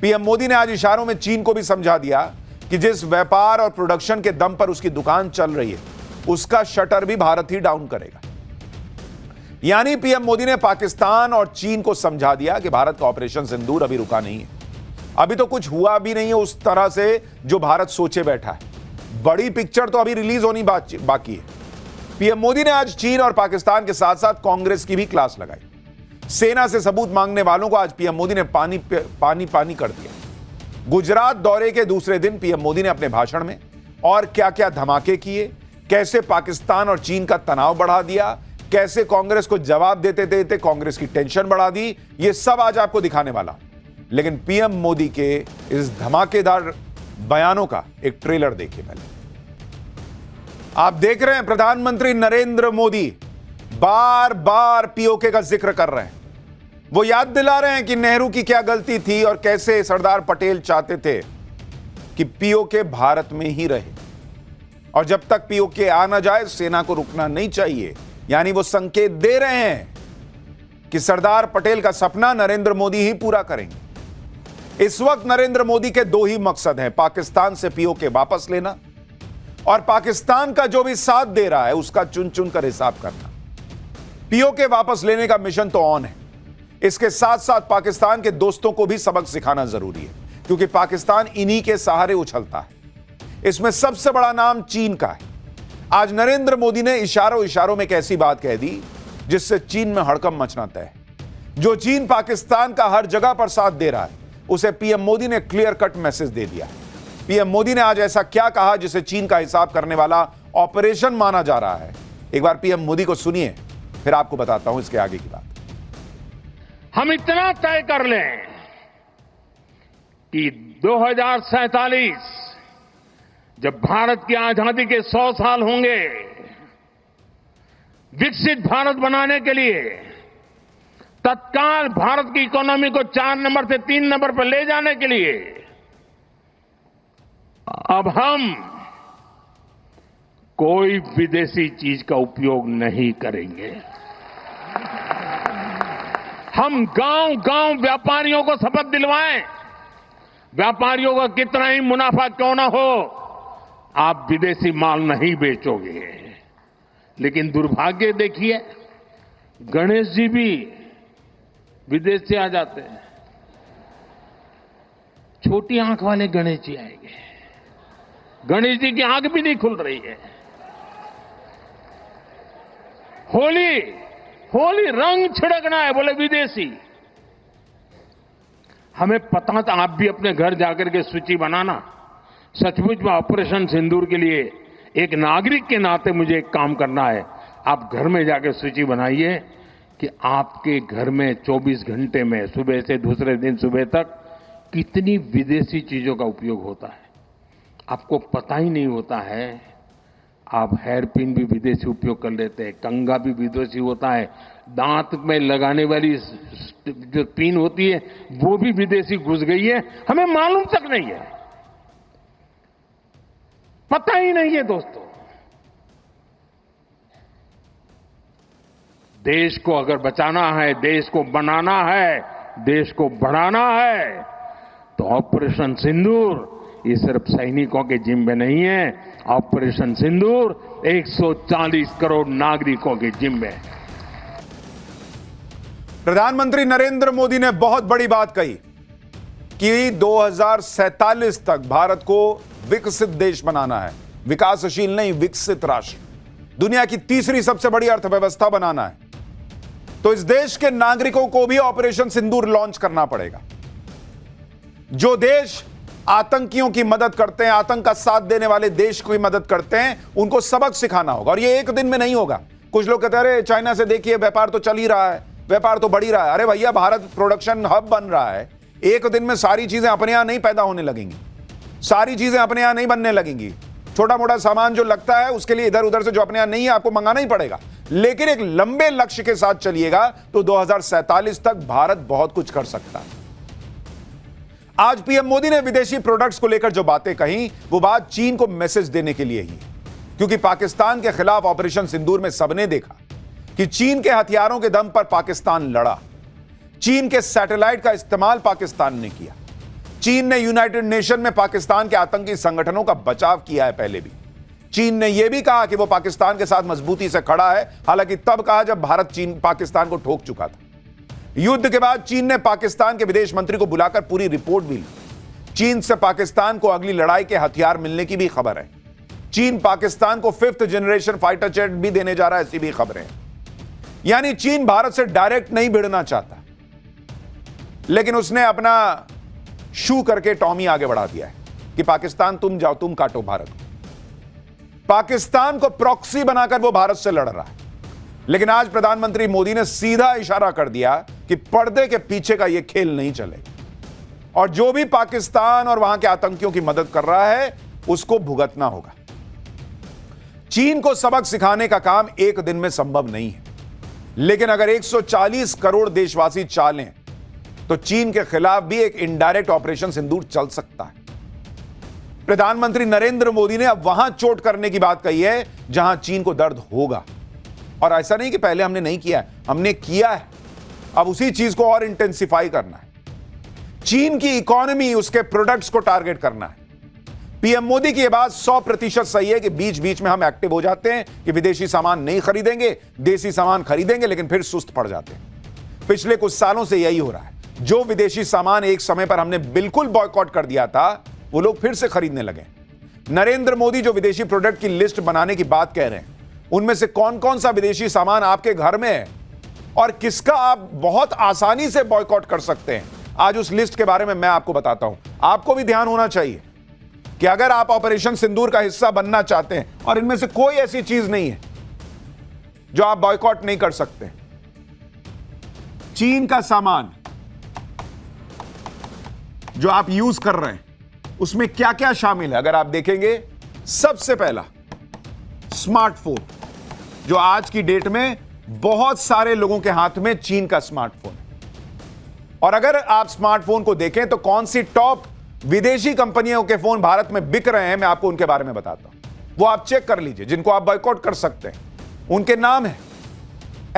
PM Modi ने आज इशारों में चीन को भी समझा दिया कि जिस व्यापार और प्रोडक्शन के दम पर उसकी दुकान चल रही है, उसका शटर भी भारत ही डाउन करेगा। यानी पीएम मोदी ने पाकिस्तान और चीन को समझा दिया कि भारत का ऑपरेशन सिंदूर अभी रुका नहीं है, अभी तो कुछ हुआ भी नहीं है उस तरह से जो भारत सोचे बैठा है। बड़ी पिक्चर तो अभी रिलीज होनी बाकी है। पीएम मोदी ने आज चीन और पाकिस्तान के साथ साथ कांग्रेस की भी क्लास लगाई। सेना से सबूत मांगने वालों को आज पीएम मोदी ने पानी कर दिया। गुजरात दौरे के दूसरे दिन पीएम मोदी ने अपने भाषण में और क्या क्या धमाके किए, कैसे पाकिस्तान और चीन का तनाव बढ़ा दिया, कैसे कांग्रेस को जवाब देते देते कांग्रेस की टेंशन बढ़ा दी, यह सब आज आपको दिखाने वाला। लेकिन पीएम मोदी के इस धमाकेदार बयानों का एक ट्रेलर देखिए पहले। आप देख रहे हैं प्रधानमंत्री नरेंद्र मोदी बार बार पीओके का जिक्र कर रहे हैं। वो याद दिला रहे हैं कि नेहरू की क्या गलती थी और कैसे सरदार पटेल चाहते थे कि पीओके भारत में ही रहे, और जब तक पीओके आ ना जाए सेना को रुकना नहीं चाहिए। यानी वो संकेत दे रहे हैं कि सरदार पटेल का सपना नरेंद्र मोदी ही पूरा करेंगे। इस वक्त नरेंद्र मोदी के दो ही मकसद हैं, पाकिस्तान से पीओके वापस लेना और पाकिस्तान का जो भी साथ दे रहा है उसका चुन चुन कर हिसाब करना। पीओके वापस लेने का मिशन तो ऑन है, इसके साथ साथ पाकिस्तान के दोस्तों को भी सबक सिखाना जरूरी है, क्योंकि पाकिस्तान इन्हीं के सहारे उछलता है। इसमें सबसे बड़ा नाम चीन का है। आज नरेंद्र मोदी ने इशारों में एक ऐसी बात कह दी जिससे चीन में हड़कंप मचना तय है। जो चीन पाकिस्तान का हर जगह पर साथ दे रहा है उसे पीएम मोदी ने क्लियर कट मैसेज दे दिया। पीएम मोदी ने आज ऐसा क्या कहा जिसे चीन का हिसाब करने वाला ऑपरेशन माना जा रहा है। एक बार पीएम मोदी को सुनिए, फिर आपको बताता हूं इसके आगे की बात। हम इतना तय कर लें कि 2047 जब भारत की आजादी के 100 साल होंगे, विकसित भारत बनाने के लिए तत्काल भारत की इकोनॉमी को 4 नंबर से 3 नंबर पर ले जाने के लिए अब हम कोई विदेशी चीज का उपयोग नहीं करेंगे। हम गांव-गांव व्यापारियों को शपथ दिलवाएं, व्यापारियों का कितना ही मुनाफा क्यों ना हो, आप विदेशी माल नहीं बेचोगे। लेकिन दुर्भाग्य देखिए, गणेश जी भी विदेश से आ जाते हैं। छोटी आंख वाले गणेश जी आएंगे, गणेश जी की आंख भी नहीं खुल रही है। होली रंग छिड़कना है, बोले विदेशी। हमें पता था, आप भी अपने घर जाकर के सूची बनाना। सचमुच में ऑपरेशन सिंदूर के लिए एक नागरिक के नाते मुझे एक काम करना है। आप घर में जाकर सूची बनाइए कि आपके घर में 24 घंटे में सुबह से दूसरे दिन सुबह तक कितनी विदेशी चीजों का उपयोग होता है। आपको पता ही नहीं होता है। आप हेयर पिन भी विदेशी उपयोग कर लेते हैं, कंघा भी विदेशी होता है, दांत में लगाने वाली जो पिन होती है वो भी विदेशी घुस गई है, हमें मालूम तक नहीं है, पता ही नहीं है। दोस्तों, देश को अगर बचाना है, देश को बनाना है, देश को बढ़ाना है, तो ऑपरेशन सिंदूर ये सिर्फ सैनिकों के जिम्मे नहीं है। ऑपरेशन सिंदूर 140 करोड़ नागरिकों के जिम्मे है। प्रधानमंत्री नरेंद्र मोदी ने बहुत बड़ी बात कही कि 2047 तक भारत को विकसित देश बनाना है, विकासशील नहीं, विकसित राष्ट्र, दुनिया की तीसरी सबसे बड़ी अर्थव्यवस्था बनाना है। तो इस देश के नागरिकों को भी ऑपरेशन सिंदूर लॉन्च करना पड़ेगा। जो देश आतंकियों की मदद करते हैं, आतंक का साथ देने वाले देश की मदद करते हैं, उनको सबक सिखाना होगा। और ये एक दिन में नहीं होगा। कुछ लोग कहते हैं अरे चाइना से देखिए व्यापार तो चल ही रहा है, व्यापार तो बढ़ ही रहा है। अरे भैया, भारत प्रोडक्शन हब बन रहा है। एक दिन में सारी चीजें अपने यहां नहीं पैदा होने लगेंगी, सारी चीजें अपने यहां नहीं बनने लगेंगी। छोटा मोटा सामान जो लगता है उसके लिए इधर उधर से जो अपने यहां नहीं है आपको मंगाना ही पड़ेगा। लेकिन एक लंबे लक्ष्य के साथ चलिएगा तो 2047 तक भारत बहुत कुछ कर सकता है। आज पीएम मोदी ने विदेशी प्रोडक्ट्स को लेकर जो बातें कही, वो बात चीन को मैसेज देने के लिए ही है, क्योंकि पाकिस्तान के खिलाफ ऑपरेशन सिंदूर में सबने देखा कि चीन के हथियारों के दम पर पाकिस्तान लड़ा, चीन के सैटेलाइट का इस्तेमाल पाकिस्तान ने किया, चीन ने यूनाइटेड नेशन में पाकिस्तान के आतंकी संगठनों का बचाव किया है। पहले भी चीन ने यह भी कहा कि वो पाकिस्तान के साथ मजबूती से खड़ा है, हालांकि तब कहा जब भारत चीन पाकिस्तान को ठोक चुका था। युद्ध के बाद चीन ने पाकिस्तान के विदेश मंत्री को बुलाकर पूरी रिपोर्ट भी ली। चीन से पाकिस्तान को अगली लड़ाई के हथियार मिलने की भी खबर है। चीन पाकिस्तान को 5th जनरेशन फाइटर जेट भी देने जा रहा है, ऐसी भी खबरें हैं। यानी चीन भारत से डायरेक्ट नहीं भिड़ना चाहता, लेकिन उसने अपना शू करके टॉमी आगे बढ़ा दिया है कि पाकिस्तान तुम जाओ, तुम काटो भारत को। पाकिस्तान को प्रॉक्सी बनाकर वो भारत से लड़ रहा है। लेकिन आज प्रधानमंत्री मोदी ने सीधा इशारा कर दिया कि पर्दे के पीछे का यह खेल नहीं चलेगा और जो भी पाकिस्तान और वहां के आतंकियों की मदद कर रहा है उसको भुगतना होगा। चीन को सबक सिखाने का काम एक दिन में संभव नहीं है, लेकिन अगर 140 करोड़ देशवासी चालें तो चीन के खिलाफ भी एक इनडायरेक्ट ऑपरेशन सिंदूर चल सकता है। प्रधानमंत्री नरेंद्र मोदी ने अब वहां चोट करने की बात कही है जहां चीन को दर्द होगा। और ऐसा नहीं कि पहले हमने नहीं किया है, हमने किया है। अब उसी चीज को और इंटेंसिफाई करना है। चीन की इकोनॉमी, उसके प्रोडक्ट्स को टारगेट करना है। पीएम मोदी की यह बात 100% सही है कि बीच बीच में हम एक्टिव हो जाते हैं कि विदेशी सामान नहीं खरीदेंगे, देसी सामान खरीदेंगे, लेकिन फिर सुस्त पड़ जाते हैं। पिछले कुछ सालों से यही हो रहा है। जो विदेशी सामान एक समय पर हमने बिल्कुल बॉयकॉट कर दिया था, वो लोग फिर से खरीदने लगे। नरेंद्र मोदी जो विदेशी प्रोडक्ट की लिस्ट बनाने की बात कह रहे हैं, उनमें से कौन कौन सा विदेशी सामान आपके घर में है और किसका आप बहुत आसानी से बॉयकॉट कर सकते हैं, आज उस लिस्ट के बारे में मैं आपको बताता हूं। आपको भी ध्यान होना चाहिए कि अगर आप ऑपरेशन सिंदूर का हिस्सा बनना चाहते हैं और इनमें से कोई ऐसी चीज नहीं है जो आप बॉयकॉट नहीं कर सकते। चीन का सामान जो आप यूज कर रहे हैं उसमें क्या क्या शामिल है, अगर आप देखेंगे, सबसे पहला स्मार्टफोन, जो आज की डेट में बहुत सारे लोगों के हाथ में चीन का स्मार्टफोन है। और अगर आप स्मार्टफोन को देखें तो कौन सी टॉप विदेशी कंपनियों के फोन भारत में बिक रहे हैं, मैं आपको उनके बारे में बताता हूं। वो आप चेक कर लीजिए, जिनको आप बॉयकॉट कर सकते हैं। उनके नाम है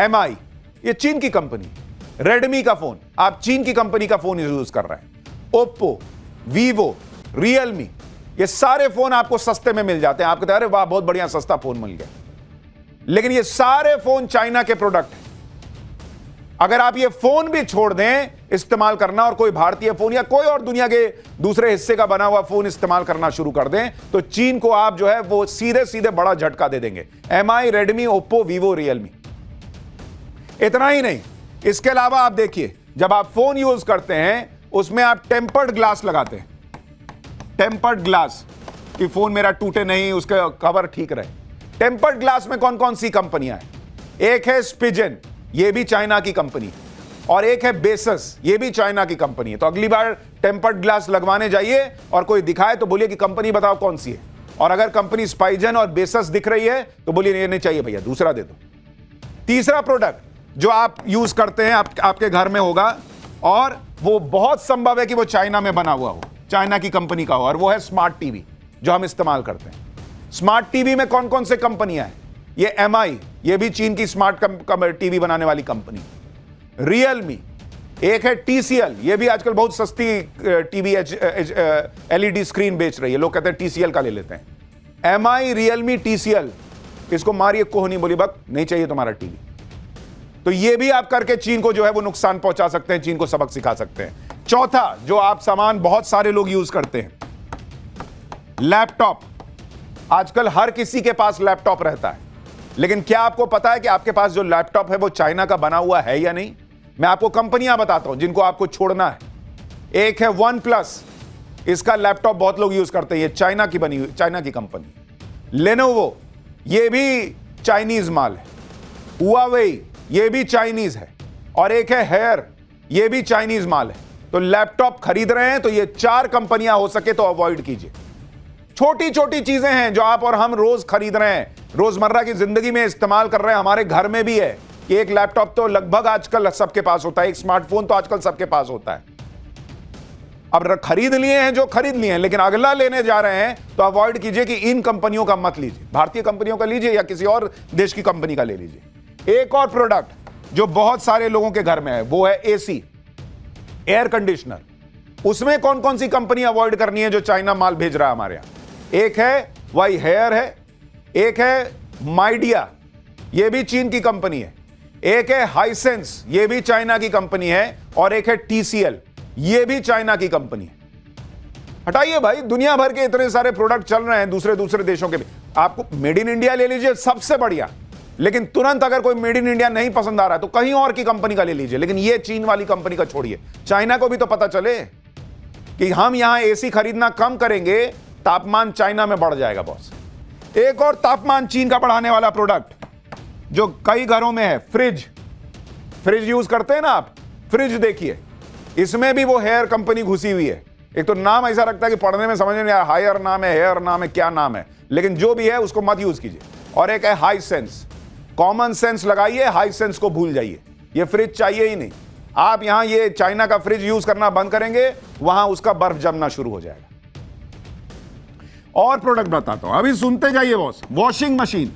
MI, ये चीन की कंपनी। रेडमी का फोन, आप चीन की कंपनी का फोन यूज कर रहे हैं। ओप्पो, वीवो, रियलमी, ये सारे फोन आपको सस्ते में मिल जाते हैं। आप कहते हैं अरे वाह बहुत बढ़िया सस्ता फोन मिल गया, लेकिन ये सारे फोन चाइना के प्रोडक्ट हैं। अगर आप ये फोन भी छोड़ दें इस्तेमाल करना और कोई भारतीय फोन या कोई और दुनिया के दूसरे हिस्से का बना हुआ फोन इस्तेमाल करना शुरू कर दें, तो चीन को आप जो है वो सीधे सीधे बड़ा झटका दे देंगे। MI, Redmi, Oppo, Vivo, Realme. इतना ही नहीं, इसके अलावा आप देखिए, जब आप फोन यूज करते हैं उसमें आप टेम्पर्ड ग्लास लगाते हैं। टेम्पर्ड ग्लास कि फोन मेरा टूटे नहीं, उसका कवर ठीक रहे। टेम्पर्ड ग्लास में कौन कौन सी कंपनियां हैं? एक है स्पिजन, ये भी चाइना की कंपनी, और एक है बेसस, ये भी चाइना की कंपनी है। तो अगली बार टेम्पर्ड ग्लास लगवाने जाइए और कोई दिखाए तो बोलिए कि कंपनी बताओ कौन सी है, और अगर कंपनी स्पाइजन और बेसस दिख रही है तो बोलिए ये नहीं चाहिए भैया, दूसरा दे दो। तीसरा प्रोडक्ट जो आप यूज करते हैं, आपके घर में होगा, और वो बहुत संभव है कि वो चाइना में बना हुआ हो, चाइना की कंपनी का हो, और वो है स्मार्ट टीवी जो हम इस्तेमाल करते हैं। स्मार्ट टीवी में कौन कौन से कंपनियां हैं? ये MI, ये भी चीन की स्मार्ट टीवी बनाने वाली कंपनी। रियलमी, एक है TCL, ये भी आजकल बहुत सस्ती टीवी LED स्क्रीन बेच रही है, लोग कहते हैं TCL का ले लेते हैं। MI, रियलमी, TCL, इसको मारिए कोहनी, बोली बक नहीं चाहिए तुम्हारा टीवी। तो ये भी आप करके चीन को जो है वो नुकसान पहुंचा सकते हैं, चीन को सबक सिखा सकते हैं। चौथा जो आप सामान बहुत सारे लोग यूज करते हैं, लैपटॉप। आजकल हर किसी के पास लैपटॉप रहता है, लेकिन क्या आपको पता है कि आपके पास जो लैपटॉप है वो चाइना का बना हुआ है या नहीं? मैं आपको कंपनियां बताता हूं जिनको आपको छोड़ना है। एक है OnePlus, इसका लैपटॉप बहुत लोग यूज करते हैं, ये चाइना की बनी हुई, चाइना की कंपनी। लेनोवो, ये भी चाइनीज माल है। हुआवेई, ये भी चाइनीज है। और एक है हेयर, ये भी चाइनीज माल है। तो लैपटॉप खरीद रहे हैं तो ये 4 कंपनियां हो सके तो अवॉइड कीजिए। छोटी छोटी चीजें हैं जो आप और हम रोज खरीद रहे हैं, रोजमर्रा की जिंदगी में इस्तेमाल कर रहे हैं। हमारे घर में भी है कि एक लैपटॉप तो लगभग आजकल सबके पास होता है, एक स्मार्टफोन तो आजकल सबके पास होता है। अब खरीद लिए हैं जो खरीद लिए हैं, लेकिन अगला लेने जा रहे हैं तो अवॉइड कीजिए कि इन कंपनियों का मत लीजिए, भारतीय कंपनियों का लीजिए या किसी और देश की कंपनी का ले लीजिए। एक और प्रोडक्ट जो बहुत सारे लोगों के घर में है वो है AC, एयर कंडीशनर। उसमें कौन कौन सी कंपनी अवॉइड करनी है जो चाइना माल भेज रहा है हमारे यहां? एक है वाई हेयर है, एक है माइडिया, यह भी चीन की कंपनी है, एक है हाइसेंस, यह भी चाइना की कंपनी है, और एक है टीसीएल, यह भी चाइना की कंपनी है। हटाइए भाई, दुनिया भर के इतने सारे प्रोडक्ट चल रहे हैं दूसरे दूसरे देशों के भी। आपको मेड इन इंडिया ले लीजिए, सबसे बढ़िया, लेकिन तुरंत अगर कोई मेड इन इंडिया नहीं पसंद आ रहा है तो कहीं और की कंपनी का ले लीजिए, लेकिन ये चीन वाली कंपनी का छोड़िए। चाइना को भी तो पता चले कि हम यहां एसी खरीदना कम करेंगे, तापमान चाइना में बढ़ जाएगा बॉस। एक और तापमान चीन का बढ़ाने वाला प्रोडक्ट जो कई घरों में है, फ्रिज यूज करते हैं ना आप, फ्रिज देखिए, इसमें भी वो हेयर कंपनी घुसी हुई है। एक तो नाम ऐसा लगता है कि पढ़ने में समझ में नहीं आया, हायर नाम है, हेयर नाम है, क्या नाम है, लेकिन जो भी है उसको मत यूज कीजिए। और एक है हाई सेंस, कॉमन सेंस लगाइए, हाई सेंस को भूल जाइए, ये फ्रिज चाहिए ही नहीं। आप यहां ये चाइना का फ्रिज यूज करना बंद करेंगे, वहां उसका बर्फ जमना शुरू हो जाएगा। और प्रोडक्ट बताता हूं, अभी सुनते जाइए बॉस। वॉशिंग मशीन,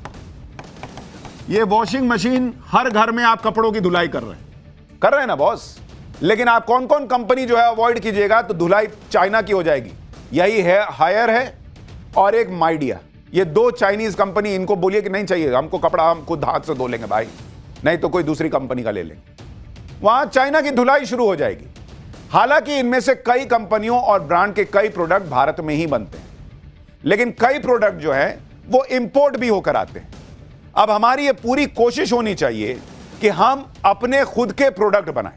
ये वॉशिंग मशीन हर घर में आप कपड़ों की धुलाई कर रहे हैं ना बॉस, लेकिन आप कौन कौन कंपनी जो है अवॉइड कीजिएगा तो धुलाई चाइना की हो जाएगी। यही है हायर है और एक माइडिया, ये दो चाइनीज कंपनी, इनको बोलिए कि नहीं चाहिए हमको कपड़ा, हम खुद हाथ से धो लेंगे भाई, नहीं तो कोई दूसरी कंपनी का ले लेंगे, वहां चाइना की धुलाई शुरू हो जाएगी। हालांकि इनमें से कई कंपनियों और ब्रांड के कई प्रोडक्ट भारत में ही बनते हैं, लेकिन कई प्रोडक्ट जो है वो इंपोर्ट भी होकर आते हैं। अब हमारी ये पूरी कोशिश होनी चाहिए कि हम अपने खुद के प्रोडक्ट बनाएं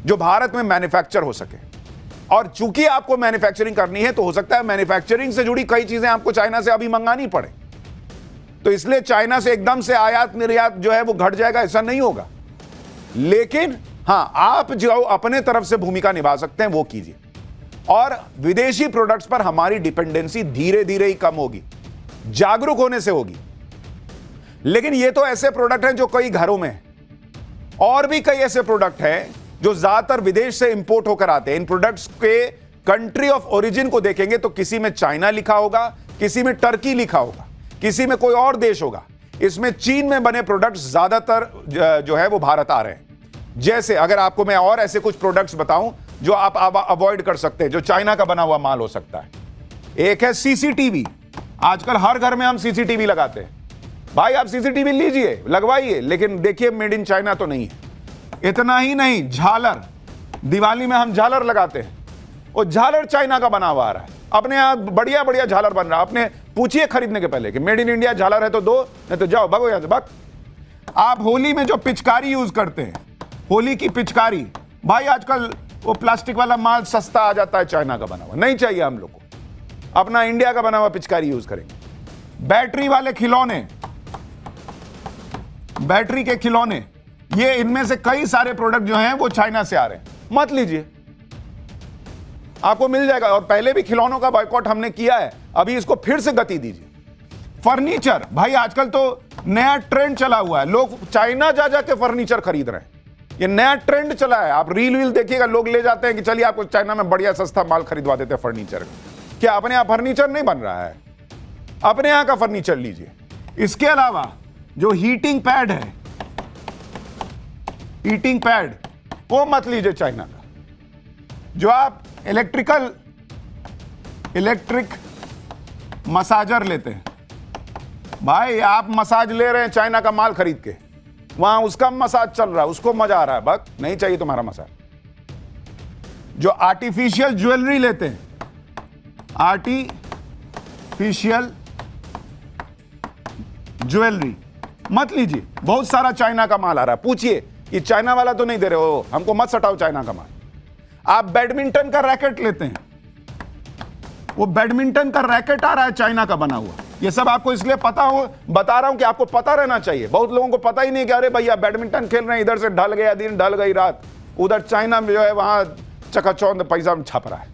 जो भारत में मैन्युफैक्चर हो सके। और चूंकि आपको मैन्युफैक्चरिंग करनी है तो हो सकता है मैन्युफैक्चरिंग से जुड़ी कई चीजें आपको चाइना से अभी मंगानी पड़े, तो इसलिए चाइना से एकदम से आयात निर्यात जो है वो घट जाएगा, ऐसा नहीं होगा। लेकिन हां, आप जो अपने तरफ से भूमिका निभा सकते हैं वो कीजिए, और विदेशी प्रोडक्ट्स पर हमारी डिपेंडेंसी धीरे धीरे ही कम होगी, जागरूक होने से होगी। लेकिन ये तो ऐसे प्रोडक्ट हैं जो कई घरों में हैं, और भी कई ऐसे प्रोडक्ट हैं जो ज्यादातर विदेश से इंपोर्ट होकर आते हैं। इन प्रोडक्ट्स के कंट्री ऑफ ओरिजिन को देखेंगे तो किसी में चाइना लिखा होगा, किसी में टर्की लिखा होगा, किसी में कोई और देश होगा। इसमें चीन में बने प्रोडक्ट्स ज्यादातर जो है वो भारत आ रहे हैं। जैसे अगर आपको मैं और ऐसे कुछ प्रोडक्ट्स बताऊं जो आप अवॉइड कर सकते हैं, जो चाइना का बना हुआ माल हो सकता है। एक है सीसीटीवी, आजकल हर घर में हम सीसीटीवी लगाते हैं। भाई आप सीसीटीवी लीजिए, लगवाइए, लेकिन देखिए मेड इन चाइना तो नहीं है। इतना ही नहीं, झालर, दिवाली में हम झालर लगाते हैं, वो झालर चाइना का बना हुआ आ रहा है। अपने यहां बढ़िया बढ़िया झालर बन रहा है, अपने पूछिए खरीदने के पहले कि मेड इन इंडिया झालर है तो दो, नहीं तो जाओ भगो यहां से भाग। आप होली में जो पिचकारी यूज करते हैं, होली की पिचकारी, भाई आजकल वो प्लास्टिक वाला माल सस्ता आ जाता है चाइना का बना हुआ, नहीं चाहिए हम लोग को, अपना इंडिया का बना हुआ पिचकारी यूज करेंगे। बैटरी वाले खिलौने, बैटरी के खिलौने, ये इनमें से कई सारे प्रोडक्ट जो हैं वो चाइना से आ रहे हैं, मत लीजिए, आपको मिल जाएगा। और पहले भी खिलौनों का बॉयकॉट हमने किया है, अभी इसको फिर से गति दीजिए। फर्नीचर, भाई आजकल तो नया ट्रेंड चला हुआ है, लोग चाइना जा जाके फर्नीचर खरीद रहे हैं, ये नया ट्रेंड चला है। आप रील वील देखिएगा, लोग ले जाते हैं कि चलिए आपको चाइना में बढ़िया सस्ता माल खरीदवा देते हैं फर्नीचर। क्या अपने यहां फर्नीचर नहीं बन रहा है? अपने यहां का फर्नीचर लीजिए। इसके अलावा जो हीटिंग पैड है, हीटिंग पैड, वो मत लीजिए चाइना का। जो आप इलेक्ट्रिक मसाजर लेते हैं, भाई आप मसाज ले रहे हैं चाइना का माल खरीद के, वहां उसका मसाज चल रहा है, उसको मजा आ रहा है, बक नहीं चाहिए तुम्हारा मसाज। जो आर्टिफिशियल ज्वेलरी लेते हैं, आर्टिफिशियल ज्वेलरी मत लीजिए, बहुत सारा चाइना का माल आ रहा है। पूछिए कि चाइना वाला तो नहीं दे रहे हो, हमको मत सटाओ चाइना का माल। आप बैडमिंटन का रैकेट लेते हैं, वो बैडमिंटन का रैकेट आ रहा है चाइना का बना हुआ। ये सब आपको इसलिए पता हो, बता रहा हूं कि आपको पता रहना चाहिए। बहुत लोगों को पता ही नहीं कि अरे भैया बैडमिंटन खेल रहे हैं, इधर से ढल गया दिन, ढल गई रात, उधर चाइना में जो है वहां चकाचौंध पैसा छप रहा है।